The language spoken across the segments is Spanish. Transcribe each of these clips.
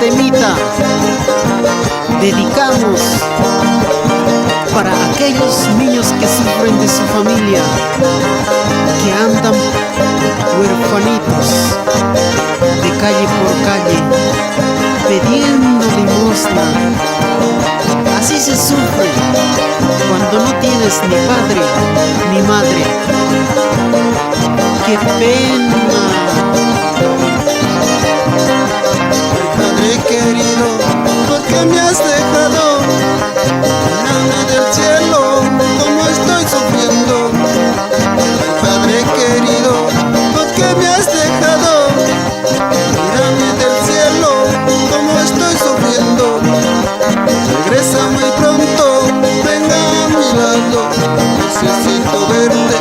temita dedicamos para aquellos niños que sufren de su familia, que andan huérfanitos de calle por calle pidiendo limosna. Así se sufre cuando no tienes ni padre ni madre. ¡Qué pena! Padre querido, ¿por qué me has dejado? Mírame del cielo, cómo estoy sufriendo. Padre querido, ¿por qué me has dejado? Mírame del cielo, cómo estoy sufriendo. Regresa muy pronto, venga a mi lado. Necesito verte,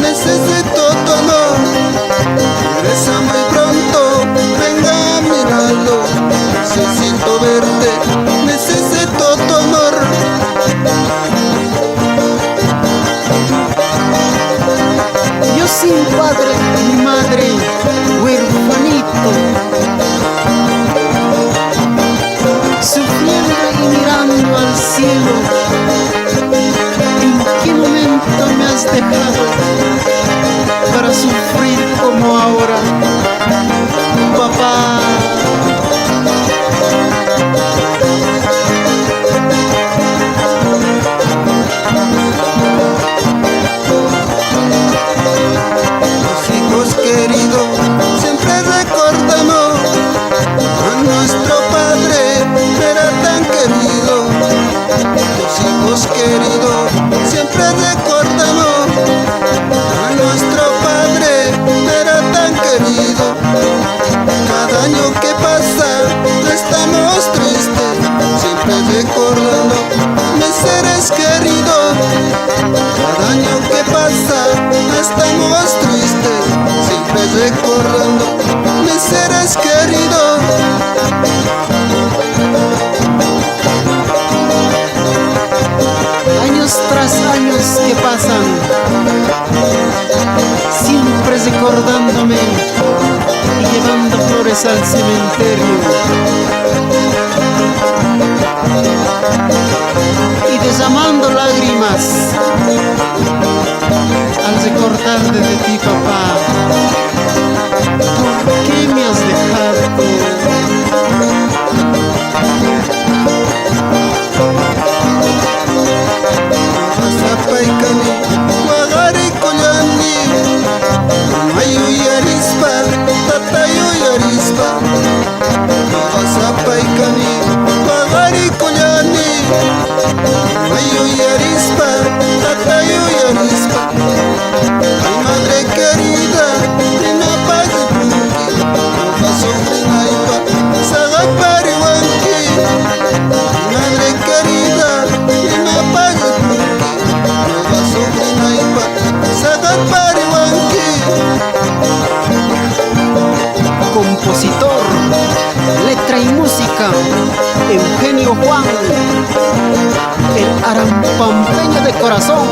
necesito tu amor. Regresa muy pronto, venga a mi lado. Necesito verte, necesito tu amor. Yo sin padre ni madre, huérfanito, sufriendo y mirando al cielo. ¿En qué momento me has dejado para sufrir como ahora, papá? Los hijos queridos, siempre recordamos a nuestro padre, era tan querido. Los hijos queridos, siempre recordamos a nuestro padre, era tan querido. Cada año que pasa estamos tristes, siempre recordando mis seres queridos. Cada año que pasa estamos tristes, siempre recordando mis seres queridos. Años tras años que pasan, siempre recordándome y llevando flores al cementerio y derramando lágrimas al recordarte de ti, papá. ¿Por qué me has dejado? Paikani, Magari Koyani, Mayu Yarispa, Tatayu Yarispa. Paikani, Magari Koyani, Mayu Yarispa, Tatayu Yarispa. Ay, madre querida, no pase punki, no sufrir naipa, saga pariwanki. Madre querida, no pase punki. Compositor, letra y música, Eugenio Juan, el arampampeño de corazón.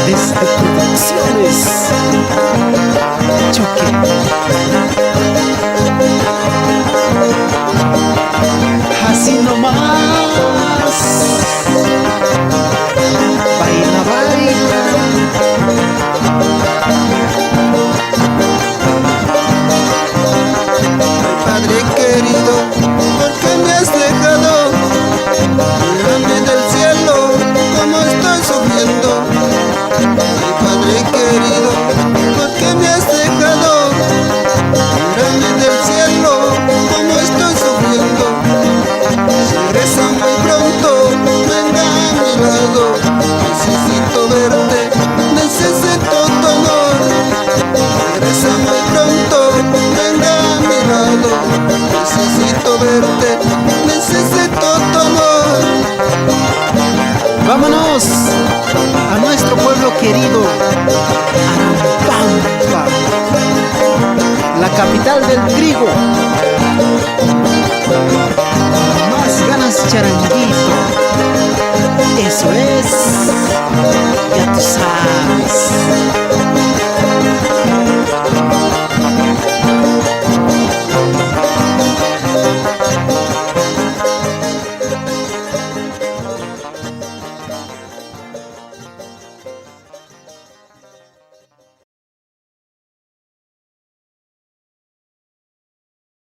Desde Producciones Choque. Así nomás, baila, baila. Padre querido, ¿por qué me has dejado? Mírame del cielo, cómo estoy sufriendo. Ay, Padre querido, ¿por qué me has dejado? Mírame del cielo, cómo estoy sufriendo. Regresa muy pronto, venga a mi lado. Necesito verte, necesito tu amor. Regresa muy pronto, venga a mi lado. Necesito verte, necesito tu amor. Vámonos a nuestro pueblo querido, Arampampa, la capital del trigo. Más ganas charanguito, eso es, ya tú sabes.